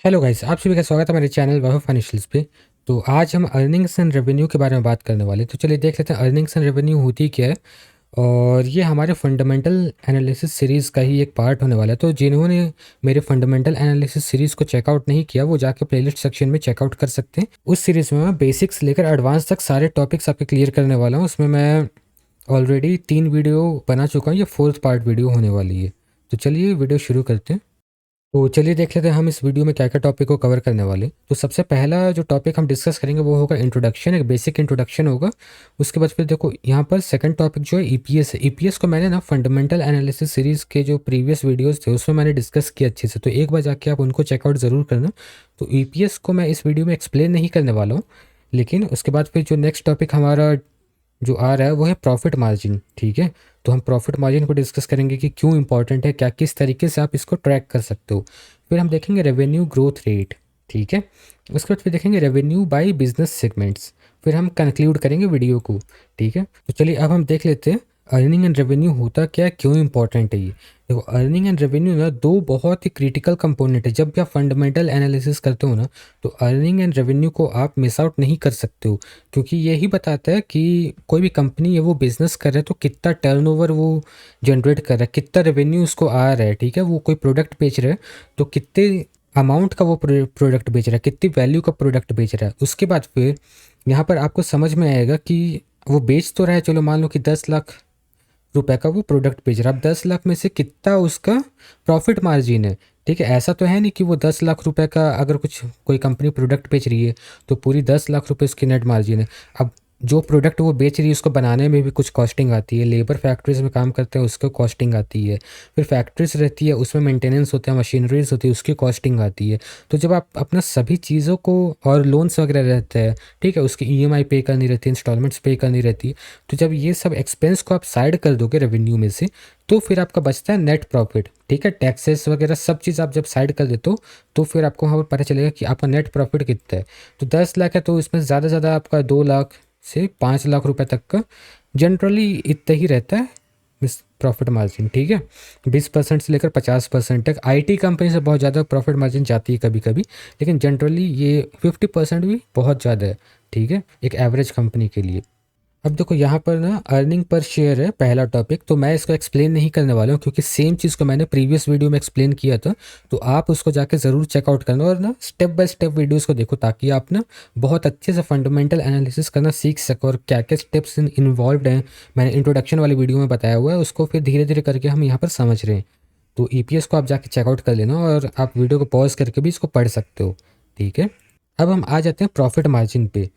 Hello guys, आप सभी का स्वागत है हमारे चैनल वैभव फाइनेंशियल्स पे। तो आज हम अर्निंग्स एंड रेवेन्यू के बारे में बात करने वाले हैं। तो चलिए देख लेते हैं अर्निंग्स एंड रेवेन्यू होती क्या है। और ये हमारे फंडामेंटल एनालिसिस सीरीज़ का ही एक पार्ट होने वाला है। तो जिन्होंने मेरे फंडामेंटल एनालिसिस सीरीज़ को चेकआउट नहीं किया वो जाके प्लेलिस्ट सेक्शन में चेकआउट कर सकते हैं। उस सीरीज़ में मैं बेसिक्स लेकर एडवांस तक सारे टॉपिक्स आपके क्लियर करने वाला हूँ। उसमें मैं ऑलरेडी 3 वीडियो बना चुका हूँ, ये 4th पार्ट वीडियो होने वाली है। तो चलिए वीडियो शुरू करते हैं। तो चलिए देख लेते हैं हम इस वीडियो में क्या क्या टॉपिक को कवर करने वाले हैं। तो सबसे पहला जो टॉपिक हम डिस्कस करेंगे वो होगा इंट्रोडक्शन, एक बेसिक इंट्रोडक्शन होगा। उसके बाद फिर देखो यहाँ पर सेकंड टॉपिक जो है ईपीएस है। ईपीएस को मैंने ना फंडामेंटल एनालिसिस सीरीज़ के जो प्रीवियस वीडियोस थे उसमें मैंने डिस्कस किया अच्छे से, तो एक बार जाके आप उनको चेकआउट ज़रूर करना। तो ईपीएस को मैं इस वीडियो में एक्सप्लेन नहीं करने वाला हूँ, लेकिन उसके बाद फिर जो नेक्स्ट टॉपिक हमारा जो आ रहा है वो है प्रॉफिट मार्जिन। ठीक है, तो हम प्रॉफिट मार्जिन को डिस्कस करेंगे कि क्यों इंपॉर्टेंट है, क्या किस तरीके से आप इसको ट्रैक कर सकते हो। फिर हम देखेंगे रेवेन्यू ग्रोथ रेट। ठीक है, उसके बाद फिर देखेंगे रेवेन्यू बाय बिजनेस सेगमेंट्स। फिर हम कंक्लूड करेंगे वीडियो को। ठीक है, तो चलिए अब हम देख लेते हैं अर्निंग एंड रेवेन्यू होता क्या है, क्यों इंपॉर्टेंट है ये। देखो अर्निंग एंड रेवेन्यू ना दो बहुत ही क्रिटिकल कंपोनेंट है। जब भी आप फंडामेंटल एनालिसिस करते हो ना तो अर्निंग एंड रेवेन्यू को आप मिस आउट नहीं कर सकते हो, क्योंकि यही बताता है कि कोई भी कंपनी है वो बिजनेस कर रहा है तो कितना टर्नओवर वो जनरेट कर रहा है, कितना रेवेन्यू उसको आ रहा है। ठीक है, वो कोई प्रोडक्ट बेच रहा है तो कितने अमाउंट का वो प्रोडक्ट बेच रहा है, कितनी वैल्यू का प्रोडक्ट बेच रहा है। उसके बाद फिर यहाँ पर आपको समझ में आएगा कि वो बेच तो रहा है, चलो मान लो कि 10 लाख रुपए का वो प्रोडक्ट बेच रहा है। अब 10 लाख में से कितना उसका प्रॉफिट मार्जिन है। ठीक है, ऐसा तो है नहीं कि वो 10 लाख रुपए का अगर कुछ कोई कंपनी प्रोडक्ट बेच रही है तो पूरी 10 लाख रुपए उसकी नेट मार्जिन है। अब जो प्रोडक्ट वो बेच रही है उसको बनाने में भी कुछ कॉस्टिंग आती है, लेबर फैक्ट्रीज में काम करते हैं उसको कॉस्टिंग आती है, फिर फैक्ट्रीज रहती है उसमें मेंटेनेंस होता है, मशीनरीज होती है उसकी कॉस्टिंग आती है। तो जब आप अपना सभी चीज़ों को और लोन्स वगैरह रहते हैं, ठीक है, उसकी ईएमआई पे करनी रहती है, इंस्टॉलमेंट्स पे करनी रहती है। तो जब ये सब एक्सपेंस को आप साइड कर दोगे रेवेन्यू में से तो फिर आपका बचता है नेट प्रॉफिट। ठीक है, टैक्सेस वगैरह सब चीज़ आप जब साइड कर देते हो तो फिर आपको वहाँ पर पता चलेगा कि आपका नेट प्रॉफिट कितना है। तो 10 लाख है तो इसमें ज़्यादा से ज़्यादा आपका 2 लाख से 5 लाख रुपए तक का जनरली इतना ही रहता है मिस प्रॉफिट मार्जिन। ठीक है, 20% से लेकर 50% तक। आईटी कंपनी से बहुत ज़्यादा प्रॉफिट मार्जिन जाती है कभी कभी, लेकिन जनरली ये 50% भी बहुत ज़्यादा है। ठीक है, एक एवरेज कंपनी के लिए। अब देखो यहाँ पर ना अर्निंग पर शेयर है पहला टॉपिक, तो मैं इसको एक्सप्लेन नहीं करने वाला हूँ क्योंकि सेम चीज़ को मैंने प्रीवियस वीडियो में एक्सप्लेन किया था। तो आप उसको जाके ज़रूर चेकआउट करना और ना स्टेप बाय स्टेप वीडियोस को देखो ताकि आप ना बहुत अच्छे से फंडामेंटल एनालिसिस करना सीख सको और क्या क्या स्टेप्स इन्वॉल्व हैं। मैंने इंट्रोडक्शन वाली वीडियो में बताया हुआ है, उसको फिर धीरे धीरे करके हम यहाँ पर समझ रहे हैं। तो ईपीएस को आप जाके चेकआउट कर लेना और आप वीडियो को पॉज करके भी इसको पढ़ सकते हो। ठीक है, अब हम आ जाते हैं प्रॉफिट मार्जिन पे।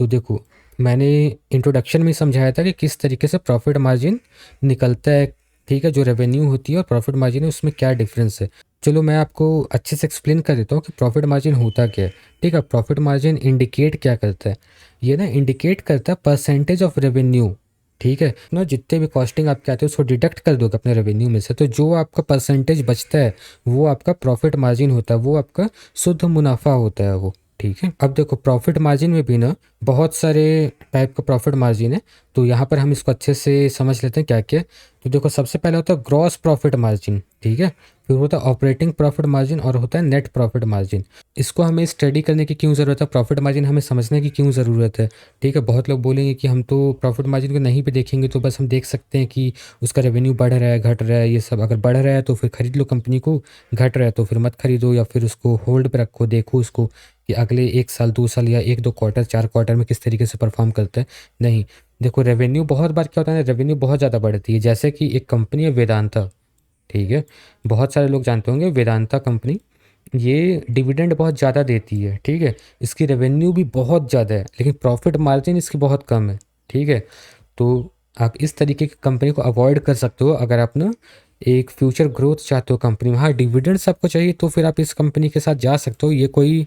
तो देखो मैंने इंट्रोडक्शन में समझाया था कि किस तरीके से प्रॉफिट मार्जिन निकलता है। ठीक है, जो रेवेन्यू होती है और प्रॉफिट मार्जिन है उसमें क्या डिफरेंस है। चलो मैं आपको अच्छे से एक्सप्लेन कर देता हूँ कि प्रॉफिट मार्जिन होता क्या है। ठीक है, प्रॉफिट मार्जिन इंडिकेट क्या करता है, ये ना इंडिकेट करता है परसेंटेज ऑफ रेवेन्यू। ठीक है ना, जितने भी कॉस्टिंग आपके आते हैं उसको डिडक्ट कर दोगे अपने रेवेन्यू में से, तो जो आपका परसेंटेज बचता है वो आपका प्रॉफिट मार्जिन होता है, वो आपका शुद्ध मुनाफा होता है वो। ठीक है, अब देखो प्रॉफिट मार्जिन में भी ना बहुत सारे टाइप का प्रॉफिट मार्जिन है। तो यहाँ पर हम इसको अच्छे से समझ लेते हैं क्या क्या है। तो देखो सबसे पहले होता है ग्रॉस प्रॉफिट मार्जिन। ठीक है, फिर होता है ऑपरेटिंग प्रॉफिट मार्जिन और होता है नेट प्रॉफिट मार्जिन। इसको हमें स्टडी करने की क्यों ज़रूरत है, प्रॉफिट मार्जिन हमें समझने की क्यों ज़रूरत है। ठीक है, बहुत लोग बोलेंगे कि हम तो प्रॉफिट मार्जिन को नहीं भी देखेंगे तो बस हम देख सकते हैं कि उसका रेवेन्यू बढ़ रहा है घट रहा है ये सब। अगर बढ़ रहा है तो फिर खरीद लो कंपनी को, घट रहा है तो फिर मत खरीदो या फिर उसको होल्ड पे रखो, देखो उसको कि अगले 1 साल 2 साल या 1 2 क्वार्टर 4 क्वार्टर में किस तरीके से परफॉर्म करता है। नहीं, देखो रेवेन्यू बहुत बार क्या होता है ना, रेवेन्यू बहुत ज़्यादा बढ़ती है। जैसे कि एक कंपनी है वेदांता। ठीक है, बहुत सारे लोग जानते होंगे वेदांता कंपनी, ये डिविडेंड बहुत ज़्यादा देती है। ठीक है, इसकी रेवेन्यू भी बहुत ज़्यादा है लेकिन प्रॉफिट मार्जिन इसकी बहुत कम है। ठीक है, तो आप इस तरीके की कंपनी को अवॉइड कर सकते हो अगर आप ना एक फ्यूचर ग्रोथ चाहते हो कंपनी में। हाँ, डिविडेंड्स आपको चाहिए तो फिर आप इस कंपनी के साथ जा सकते हो। ये कोई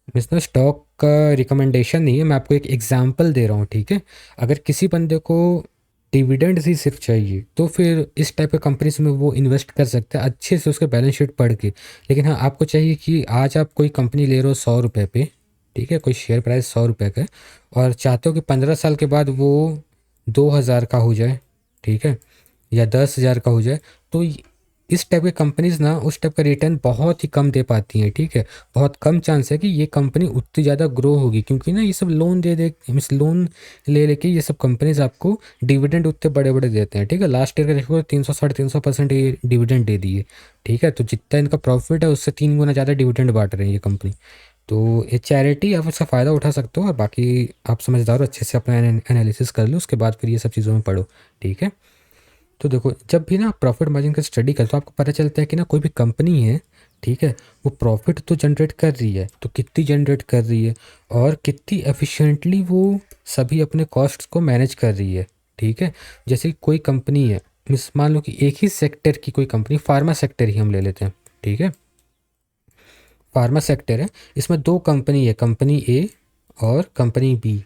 बिजनेस स्टॉक का रिकमेंडेशन नहीं है, मैं आपको एक एग्जांपल दे रहा हूँ। ठीक है, अगर किसी बंदे को डिविडेंड्स ही सिर्फ चाहिए तो फिर इस टाइप के कंपनीज में वो इन्वेस्ट कर सकते हैं अच्छे से उसके बैलेंस शीट पढ़ के। लेकिन हाँ, आपको चाहिए कि आज आप कोई कंपनी ले रहे हो 100 रुपये पे, ठीक है, कोई शेयर प्राइस 100 रुपये का है, और चाहते हो कि 15 साल के बाद वो 2 हज़ार का हो जाए, ठीक है, या 10 हज़ार का हो जाए। तो इस टाइप की कंपनीज़ ना उस टाइप का रिटर्न बहुत ही कम दे पाती हैं, ठीक है। बहुत कम चांस है कि ये कंपनी उतनी ज़्यादा ग्रो होगी, क्योंकि ना ये सब लोन दे दे मीन्स लोन ले लेके ये सब कंपनीज़ आपको डिविडेंड उतने बड़े-बड़े देते हैं, ठीक है। लास्ट ईयर का देखो 300 साढ़े 300% ये डिविडेंड दे दिए, ठीक है। तो जितना इनका प्रॉफिट है उससे 3 गुना ज़्यादा डिविडेंड बाँट रही है ये कंपनी। तो ये चैरिटी आप इसका फ़ायदा उठा सकते हो, और बाकी आप समझदार हो, अच्छे से अपना एनालिसिस कर लो, उसके बाद फिर ये सब चीज़ों में पढ़ो, ठीक है। तो देखो, जब भी ना प्रॉफिट मार्जिन का स्टडी करते हो आपको पता चलता है कि ना कोई भी कंपनी है, ठीक है, वो प्रॉफिट तो जनरेट कर रही है, तो कितनी जनरेट कर रही है और कितनी एफिशिएंटली वो सभी अपने कॉस्ट्स को मैनेज कर रही है, ठीक है। जैसे कोई कंपनी है, मिस मान लो कि एक ही सेक्टर की कोई कंपनी, फार्मा सेक्टर ही हम ले लेते हैं, ठीक है। फार्मा सेक्टर है, इसमें दो कंपनी है, कंपनी ए और कंपनी बी,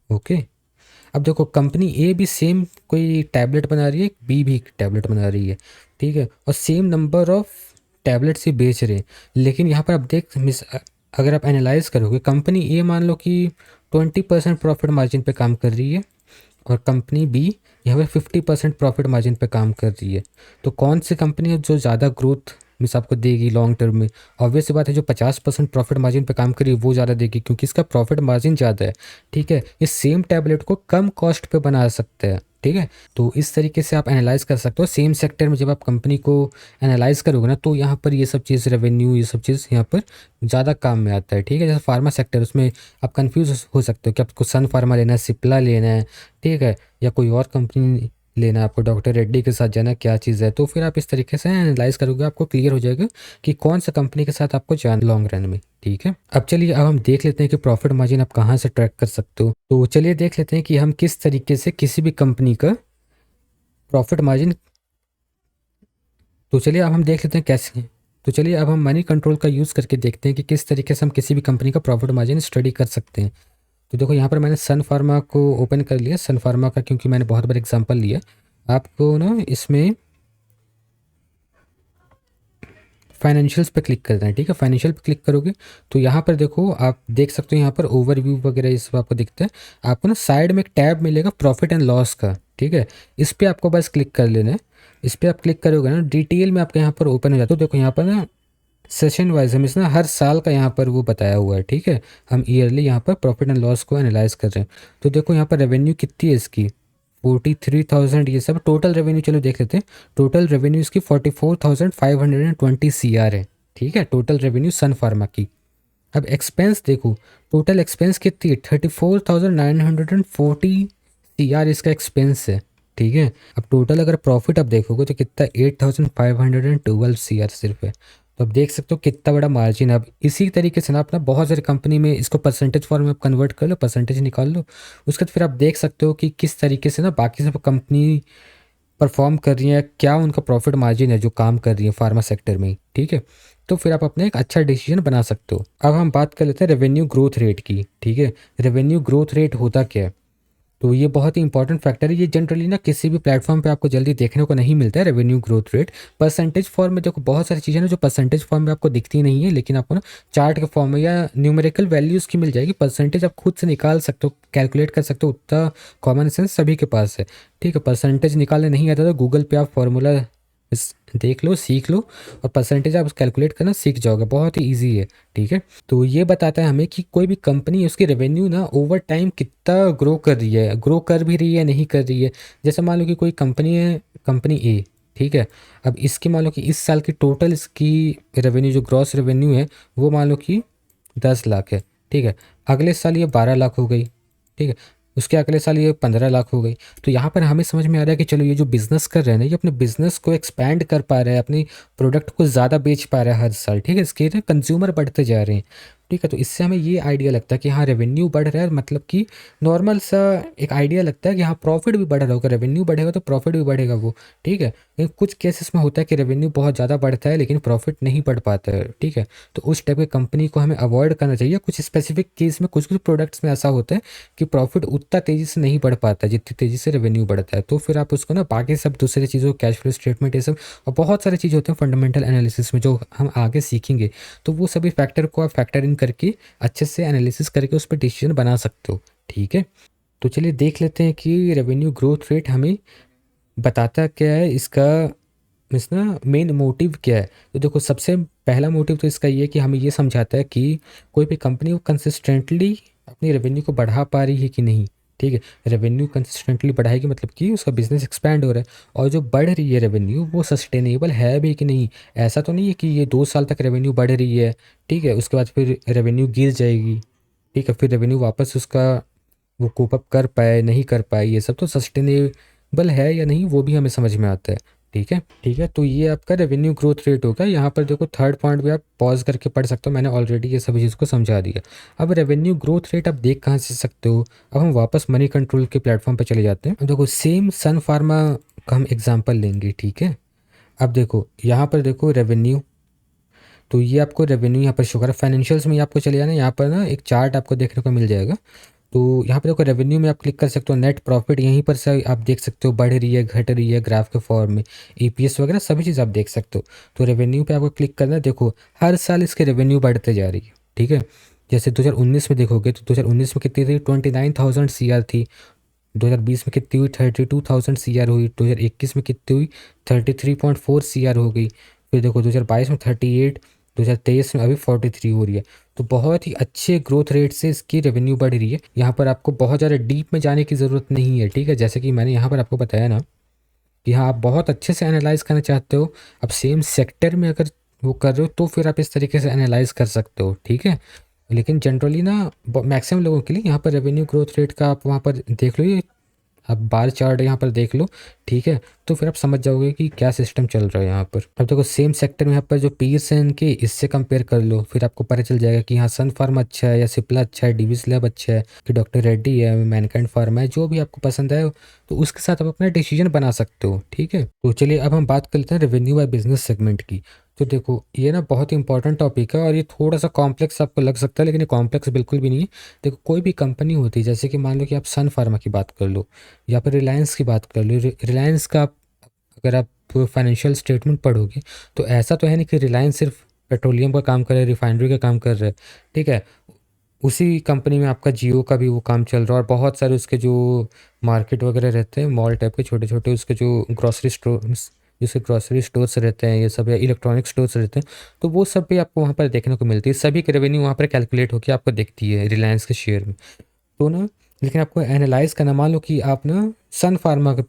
ओके। अब देखो, कंपनी ए भी सेम कोई टैबलेट बना रही है, बी भी टैबलेट बना रही है, ठीक है, और सेम नंबर ऑफ टैबलेट्स ही बेच रहे हैं। लेकिन यहाँ पर आप देख मिस अगर आप एनालाइज करोगे, कंपनी ए मान लो कि 20% प्रॉफिट मार्जिन पे काम कर रही है, और कंपनी बी यहाँ पे 50% प्रॉफिट मार्जिन पे काम कर रही है। तो कौन सी कंपनी है जो ज़्यादा ग्रोथ मिस आपको देगी लॉन्ग टर्म में? ऑब्वियस सी बात है, जो 50% प्रॉफिट मार्जिन पे काम करी वो ज़्यादा देगी, क्योंकि इसका प्रॉफिट मार्जिन ज़्यादा है, ठीक है। इस सेम टैबलेट को कम कॉस्ट पे बना सकते हैं, ठीक है। तो इस तरीके से आप एनालाइज कर सकते हो सेम सेक्टर में। जब आप कंपनी को एनालाइज करोगे ना, तो यहाँ पर ये सब चीज़ रेवेन्यू, ये सब चीज़ यहाँ पर ज़्यादा काम में आता है, ठीक है। जैसे फार्मा सेक्टर, उसमें आप कंफ्यूज हो सकते हो कि आपको सन फार्मा लेना है, सिप्ला लेना है, ठीक है, या कोई और कंपनी लेना है, आपको डॉक्टर रेड्डी के साथ जाना, क्या चीज़ है। तो फिर आप इस तरीके से एनालाइज करोगे, आपको क्लियर हो जाएगा कि कौन सा कंपनी के साथ आपको जाना लॉन्ग रन में, ठीक है। अब चलिए, अब हम देख लेते हैं कि प्रॉफिट मार्जिन आप कहाँ से ट्रैक कर सकते हो। तो चलिए देख लेते हैं कि हम किस तरीके से किसी भी कंपनी का प्रॉफिट मार्जिन, तो चलिए अब हम देख लेते हैं कैसे। तो चलिए अब हम मनी कंट्रोल का यूज़ करके देखते हैं कि किस तरीके से हम किसी भी कंपनी का प्रॉफिट मार्जिन स्टडी कर सकते हैं। तो देखो, यहाँ पर मैंने सन फार्मा को ओपन कर लिया, सन फार्मा का, क्योंकि मैंने बहुत बार एग्जांपल लिया। आपको ना इसमें फाइनेंशियल्स पे क्लिक करना है, ठीक है। फाइनेंशियल पे क्लिक करोगे तो यहाँ पर देखो, आप देख सकते हो यहाँ पर ओवरव्यू वगैरह ये सब आपको दिखता है। आपको ना साइड में एक टैब मिलेगा प्रॉफिट एंड लॉस का, ठीक है। इस पर आपको बस क्लिक कर लेना है। इस पर आप क्लिक करोगे ना, डिटेल में आपके यहाँ पर ओपन हो जाता है। तो देखो यहाँ पर ना सेशन वाइज हम इस ना हर साल का यहाँ पर वो बताया हुआ है, ठीक है। हम ईयरली यहाँ पर प्रॉफिट एंड लॉस को एनालाइज कर रहे हैं। तो देखो यहाँ पर रेवेन्यू कितनी है इसकी, 43,000, ये सब टोटल रेवेन्यू। चलो देख लेते हैं, टोटल रेवेन्यू इसकी 44,520 CR है, ठीक है, टोटल रेवेन्यू सन फार्मा की। अब एक्सपेंस देखो, टोटल एक्सपेंस कितनी है, 34,940 CR इसका एक्सपेंस है, ठीक है। अब टोटल अगर प्रॉफिट आप देखोगे तो कितना, 8,512 CR सिर्फ है। तो आप देख सकते हो कितना बड़ा मार्जिन है। अब इसी तरीके से ना अपना बहुत सारी कंपनी में इसको परसेंटेज फॉर्म में कन्वर्ट कर लो, परसेंटेज निकाल लो। उसके बाद फिर आप देख सकते हो कि किस तरीके से ना बाकी सब कंपनी परफॉर्म कर रही है, क्या उनका प्रॉफिट मार्जिन है जो काम कर रही है फार्मा सेक्टर में, ठीक है। तो फिर आप अपने एक अच्छा डिसीजन बना सकते हो। अब हम बात कर लेते हैं रेवेन्यू ग्रोथ रेट की, ठीक है। रेवेन्यू ग्रोथ रेट होता क्या है? तो ये बहुत ही इंपॉर्टेंट फैक्टर है। ये जनरली ना किसी भी प्लेटफॉर्म पे आपको जल्दी देखने को नहीं मिलता है, revenue growth rate. Percentage form में देखो, बहुत सारी चीज़ें ना जो परसेंटेज फॉर्म में आपको दिखती नहीं है, लेकिन आपको ना चार्ट के फॉर्म में या न्यूमेरिकल वैल्यूज़ की मिल जाएगी। परसेंटेज आप खुद से निकाल सकते हो, कैलकुलेट कर सकते हो, उतना कॉमन सेंस सभी के पास है, ठीक है। परसेंटेज निकालने नहीं आता तो गूगल पे आप फॉर्मूला देख लो, सीख लो, और परसेंटेज आप कैलकुलेट करना सीख जाओगे, बहुत ही ईजी है, ठीक है। तो ये बताता है हमें कि कोई भी कंपनी है उसकी रेवेन्यू ना ओवर टाइम कितना ग्रो कर रही है, ग्रो कर भी रही है, नहीं कर रही है। जैसे मान लो कि कोई कंपनी है, कंपनी ए, ठीक है। अब इसकी मान लो कि इस साल की टोटल इसकी रेवेन्यू, जो ग्रॉस रेवेन्यू है, वो मान लो कि 10 लाख है, ठीक है। अगले साल ये 12 लाख हो गई, ठीक है। उसके अगले साल ये 15 लाख हो गई। तो यहाँ पर हमें समझ में आ रहा है कि चलो, ये जो बिज़नेस कर रहे हैं ना, ये अपने बिज़नेस को एक्सपैंड कर पा रहे हैं, अपनी प्रोडक्ट को ज़्यादा बेच पा रहे हैं हर साल, ठीक है। इसके ना कंज्यूमर बढ़ते जा रहे हैं, ठीक है। तो इससे हमें ये आइडिया लगता है कि हाँ, रेवेन्यू बढ़ रहा है, मतलब कि नॉर्मल सा एक आइडिया लगता है कि हाँ, प्रॉफिट भी बढ़ रहा होगा। रेवेन्यू बढ़ेगा तो प्रॉफिट भी बढ़ेगा, वो ठीक है। लेकिन कुछ केसेस में होता है कि रेवेन्यू बहुत ज़्यादा बढ़ता है लेकिन प्रॉफिट नहीं बढ़ पाता है, ठीक है। तो उस टाइप की कंपनी को हमें अवॉइड करना चाहिए। कुछ स्पेसिफिक केस में, कुछ कुछ प्रोडक्ट्स में ऐसा होता है कि प्रॉफिट उतना तेज़ी से नहीं बढ़ पाता जितनी तेज़ी से रेवेन्यू बढ़ता है। तो फिर आप उसको ना बाकी सब दूसरी चीज़ों, कैश फ्लो स्टेटमेंट, ये सब और बहुत सारी चीज़ें होते हैं फंडामेंटल एनालिसिस में जो हम आगे सीखेंगे। तो वो सभी फैक्टर को आप फैक्टर इन करके अच्छे से एनालिसिस करके उस पर डिसीजन बना सकते हो, ठीक है। तो चलिए देख लेते हैं कि रेवेन्यू ग्रोथ रेट हमें बताता क्या है, इसका मीन्स ना मेन मोटिव क्या है। तो देखो सबसे पहला मोटिव तो इसका ये है कि हमें ये समझाता है कि कोई भी कंपनी वो कंसिस्टेंटली अपनी रेवेन्यू को बढ़ा पा रही है कि नहीं। ठीक है, रेवेन्यू कंसिस्टेंटली बढ़ाएगी मतलब कि उसका बिजनेस एक्सपैंड हो रहा है, और जो बढ़ रही है रेवेन्यू वो सस्टेनेबल है भी कि नहीं। ऐसा तो नहीं है कि ये 2 साल तक रेवेन्यू बढ़ रही है, ठीक है, उसके बाद फिर रेवेन्यू गिर जाएगी, ठीक है, फिर रेवेन्यू वापस उसका वो कोप अप कर पाए नहीं कर पाए, ये सब तो सस्टेनेबल है या नहीं वो भी हमें समझ में आता है। ठीक है, ठीक है, तो ये आपका रेवेन्यू ग्रोथ रेट होगा। यहाँ पर देखो थर्ड पॉइंट भी आप पॉज करके पढ़ सकते हो, मैंने ऑलरेडी ये सभी चीज़ को समझा दिया। अब रेवेन्यू ग्रोथ रेट आप देख कहाँ से सकते हो। अब हम वापस मनी कंट्रोल के प्लेटफॉर्म पर चले जाते हैं। अब देखो सेम सन फार्मा का हम एग्जाम्पल लेंगे, ठीक है। अब देखो यहाँ पर देखो रेवेन्यू, तो ये आपको रेवेन्यू यहाँ पर शो करा, फाइनेंशियल्स में आपको चले जाना, यहाँ पर ना एक चार्ट आपको देखने को मिल जाएगा। तो यहाँ पे देखो रेवेन्यू में आप क्लिक कर सकते हो, नेट प्रॉफिट यहीं पर से आप देख सकते हो बढ़ रही है घट रही है ग्राफ के फॉर्म में, ईपीएस वगैरह सभी चीज़ आप देख सकते हो। तो रेवेन्यू पे आपको क्लिक करना है, देखो हर साल इसके रेवेन्यू बढ़ते जा रही है, ठीक है। जैसे 2019 में देखोगे तो 2019 में कितनी थी, 29,000 CR थी। 2020 में कितनी हुई, 32,000 CR हुई। 2021 में कितनी हुई, 33.4 CR हो गई। फिर देखो 2022 में 38, 2023 में अभी 43 हो रही है। तो बहुत ही अच्छे ग्रोथ रेट से इसकी रेवेन्यू बढ़ रही है। यहाँ पर आपको बहुत ज़्यादा डीप में जाने की ज़रूरत नहीं है, ठीक है। जैसे कि मैंने यहाँ पर आपको बताया ना कि हाँ आप बहुत अच्छे से एनालाइज करना चाहते हो, अब सेम सेक्टर में अगर वो कर रहे हो तो फिर आप इस तरीके से एनालाइज कर सकते हो, ठीक है। लेकिन जनरली ना मैक्सिमम लोगों के लिए यहाँ पर रेवेन्यू ग्रोथ रेट का आप वहाँ पर देख लो, ये आप बार चार्ट यहाँ पर देख लो, ठीक है। तो फिर आप समझ जाओगे कि क्या सिस्टम चल रहा है यहाँ पर। अब देखो सेम सेक्टर में यहाँ पर जो पीयर्स हैं इनके, इससे कंपेयर कर लो, फिर आपको पता चल जाएगा कि हाँ सन फार्मा अच्छा है या सिप्ला अच्छा है, डिविस लैब अच्छा है कि डॉक्टर रेड्डी है, मैनकाइंड फार्मा है, जो भी आपको पसंद है तो उसके साथ आप अपना डिसीजन बना सकते हो, ठीक है। तो चलिए अब हम बात करते हैं रेवेन्यू बाय बिजनेस सेगमेंट की। तो देखो ये ना बहुत ही इंपॉर्टेंट टॉपिक है और ये थोड़ा सा कॉम्प्लेक्स आपको लग सकता है, लेकिन ये कॉम्प्लेक्स बिल्कुल भी नहीं है। देखो कोई भी कंपनी होती है, जैसे कि मान लो कि आप सन फार्मा की बात कर लो या फिर रिलायंस की बात कर लो। रिलायंस का अगर आप फाइनेंशियल स्टेटमेंट पढ़ोगे तो ऐसा तो है नहीं कि रिलायंस सिर्फ पेट्रोलियम का काम कर रहा है, रिफाइनरी का काम कर रहा है, ठीक है। उसी कंपनी में आपका जियो का भी वो काम चल रहा है, और बहुत सारे उसके जो मार्केट वगैरह रहते हैं मॉल टाइप के छोटे छोटे, उसके जो ग्रॉसरी स्टोर्स, जैसे ग्रॉसरी स्टोर्स रहते हैं ये सब, या इलेक्ट्रॉनिक स्टोर्स रहते हैं, तो वो सब भी आपको वहाँ पर देखने को मिलती है। सभी की रेवेन्यू वहाँ पर कैलकुलेट होकर आपको दिखती है रिलायंस के शेयर में। तो ना लेकिन आपको एनालाइज करना, मान लो कि आप ना सन फार्मा के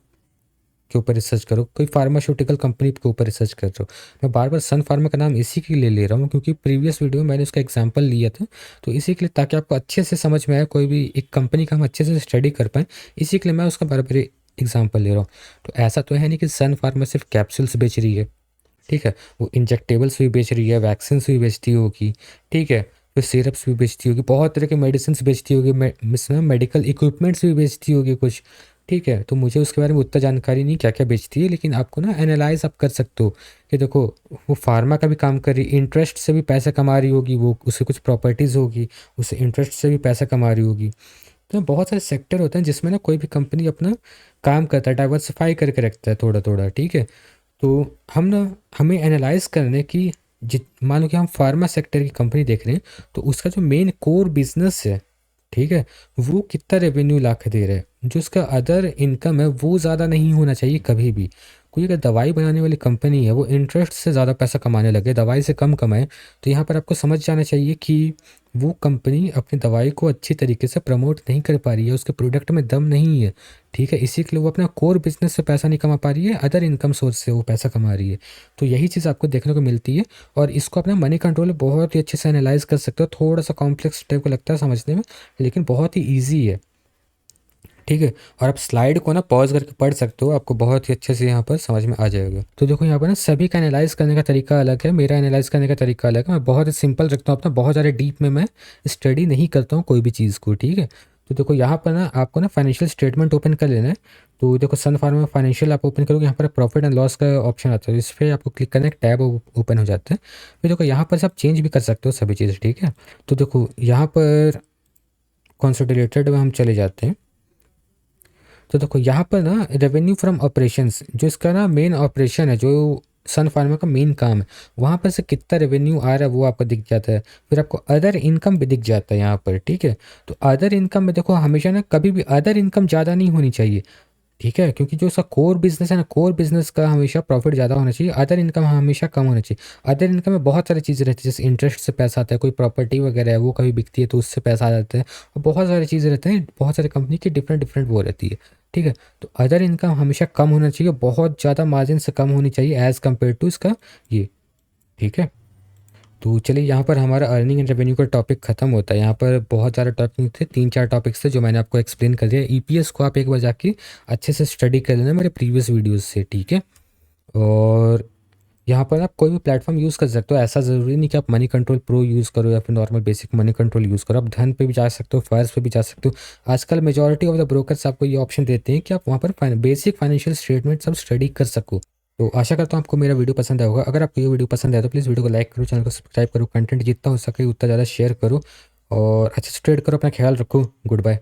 ऊपर रिसर्च करो, कोई फार्मास्यूटिकल कंपनी के ऊपर रिसर्च कर रहे हो। मैं बार बार सन फार्मा का नाम इसी के लिए ले रहा हूँ क्योंकि प्रीवियस वीडियो में मैंने उसका एग्जांपल लिया था, तो इसी के लिए, ताकि आपको अच्छे से समझ में आए कोई भी एक कंपनी का हम अच्छे से स्टडी कर पाएँ, इसी के लिए मैं उसका बार बार एग्जाम्पल ले रहा हूँ। तो ऐसा तो है नहीं कि सन फार्मा सिर्फ कैप्सूल्स बेच रही है, ठीक है, वो इंजेक्टेबल्स भी बेच रही है, वैक्सीन भी बेचती होगी, ठीक है, फिर सिरप्स भी बेचती होगी, बहुत तरह के मेडिसिन बेचती होगी, मेडिकल इक्विपमेंट्स भी बेचती होगी कुछ, ठीक है। तो मुझे उसके बारे में उतना जानकारी नहीं क्या क्या बेचती है, लेकिन आपको ना एनालाइज आप कर सकते हो कि देखो वो फार्मा का भी काम कर रही, इंटरेस्ट से भी पैसा कमा रही होगी, वो उससे कुछ प्रॉपर्टीज़ होगी, उससे इंटरेस्ट से भी पैसा कमा रही होगी। तो बहुत सारे सेक्टर होते हैं जिसमें ना कोई भी कंपनी अपना काम करता है, डाइवर्सिफाई करके रखता है थोड़ा थोड़ा, ठीक है। तो हम ना हमें एनालाइज करने की, जित मान लो कि हम फार्मा सेक्टर की कंपनी देख रहे हैं, तो उसका जो मेन कोर बिजनेस है, ठीक है, वो कितना रेवेन्यू ला के दे रहा है, जो उसका अदर इनकम है वो ज़्यादा नहीं होना चाहिए कभी भी। कोई अगर दवाई बनाने वाली कंपनी है वो इंटरेस्ट से ज़्यादा पैसा कमाने लगे, दवाई से कम कमाए, तो यहाँ पर आपको समझ जाना चाहिए कि वो कंपनी अपनी दवाई को अच्छी तरीके से प्रमोट नहीं कर पा रही है, उसके प्रोडक्ट में दम नहीं है, ठीक है। इसी के लिए वो अपना कोर बिजनेस से पैसा नहीं कमा पा रही है, अदर इनकम सोर्स से वो पैसा कमा रही है। तो यही चीज़ आपको देखने को मिलती है, और इसको अपना मनी कंट्रोल बहुत ही अच्छे से एनालाइज कर सकते हो। थोड़ा सा कॉम्प्लेक्स टाइप को लगता है समझने में, लेकिन बहुत ही ईजी है, ठीक है। और आप स्लाइड को ना पॉज करके पढ़ सकते हो, आपको बहुत ही अच्छे से यहाँ पर समझ में आ जाएगा। तो देखो यहाँ पर ना सभी का एनालाइज करने का तरीका अलग है, मेरा एनालाइज करने का तरीका अलग है। मैं बहुत ही सिंपल रखता हूँ अपना, बहुत ज़्यादा डीप में मैं स्टडी नहीं करता हूँ कोई भी चीज़ को, ठीक है। तो देखो यहाँ पर ना आपको ना फाइनेंशियल स्टेटमेंट ओपन कर लेना है। तो देखो सन फार्मा में फाइनेंशियल आप ओपन करोगे, यहाँ पर प्रॉफिट एंड लॉस का ऑप्शन आता है, इस पर आपको क्लिक करना है, टैब ओपन हो जाता है। फिर देखो यहाँ पर से आप चेंज भी कर सकते हो सभी चीज़ें, ठीक है। तो देखो यहाँ पर कंसोलिडेटेड में हम चले जाते हैं। तो देखो यहाँ पर ना रेवेन्यू फ्रॉम ऑपरेशंस, जो इसका ना मेन ऑपरेशन है, जो सन फार्मा का मेन काम है, वहाँ पर से कितना रेवेन्यू आ रहा है वो आपको दिख जाता है। फिर आपको अदर इनकम भी दिख जाता है यहाँ पर, ठीक है। तो अदर इनकम में देखो हमेशा ना कभी भी अदर इनकम ज़्यादा नहीं होनी चाहिए, ठीक है? क्योंकि जो उसका कोर बिज़नेस है ना, कोर बिज़नेस का हमेशा प्रॉफ़िट ज़्यादा होना चाहिए, अदर इनकम हमेशा कम होना चाहिए। अदर इनकम में बहुत सारी चीज़ें रहती हैं, जैसे इंटरेस्ट से पैसा आता है, कोई प्रॉपर्टी वगैरह है, वो कभी बिकती है तो उससे पैसा आ जाता है और बहुत सारी चीज़ें रहती हैं, बहुत सारी कंपनी की डिफरेंट वो रहती है, ठीक है? तो अदर इनकम हमेशा कम होना चाहिए, बहुत ज़्यादा मार्जिन से कम होनी चाहिए एज़ कम्पेयर टू इसका ये, ठीक है? तो चलिए यहाँ पर हमारा अर्निंग एंड रेवेन्यू का टॉपिक ख़त्म होता है। यहाँ पर बहुत ज़्यादा टॉपिक थे, 3-4 टॉपिक्स थे जो मैंने आपको एक्सप्लेन कर दिया। ईपीएस को आप एक बार जाके अच्छे से स्टडी कर लेना मेरे प्रीवियस वीडियोज़ से, ठीक है? और यहाँ पर आप कोई भी प्लेटफॉर्म यूज़ कर सकते हो, ऐसा ज़रूरी नहीं कि आप मनी कंट्रोल प्रो यूज़ करो या फिर normal basic money control use करो। आप धन पे भी जा सकते हो, फायर्स पे भी जा सकते हो। आजकल मेजॉरिटी ऑफ द ब्रोकर्स आपको ये ऑप्शन देते हैं कि आप वहाँ पर बेसिक फाइनेंशियल स्टेटमेंट सब स्टडी कर सको। तो आशा करता हूँ आपको मेरा वीडियो पसंद आया होगा। अगर आपको ये वीडियो पसंद आया तो प्लीज़ वीडियो को लाइक करो, चैनल को सब्सक्राइब करो, कंटेंट जितना हो सके उतना ज़्यादा शेयर करो और अच्छे से ट्रेड करो, अपना ख्याल रखो। Good bye.